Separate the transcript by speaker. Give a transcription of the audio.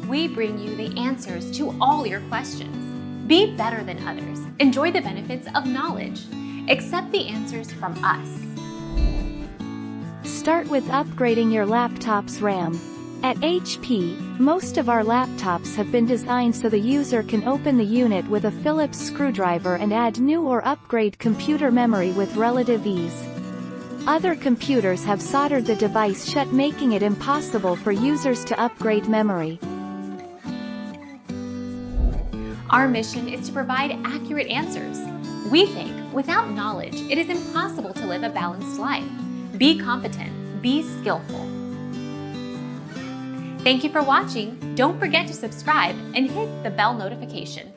Speaker 1: we bring you the answers to all your questions. Be better than others. Enjoy the benefits of knowledge. Accept the answers from us.
Speaker 2: Start with upgrading your laptop's RAM. At HP, most of our laptops have been designed so the user can open the unit with a Phillips screwdriver and add new or upgrade computer memory with relative ease. Other computers have soldered the device shut, making it impossible for users to upgrade memory.
Speaker 1: Our mission is to provide accurate answers. We think without knowledge, it is impossible to live a balanced life. Be competent, be skillful. Thank you for watching. Don't forget to subscribe and hit the bell notification.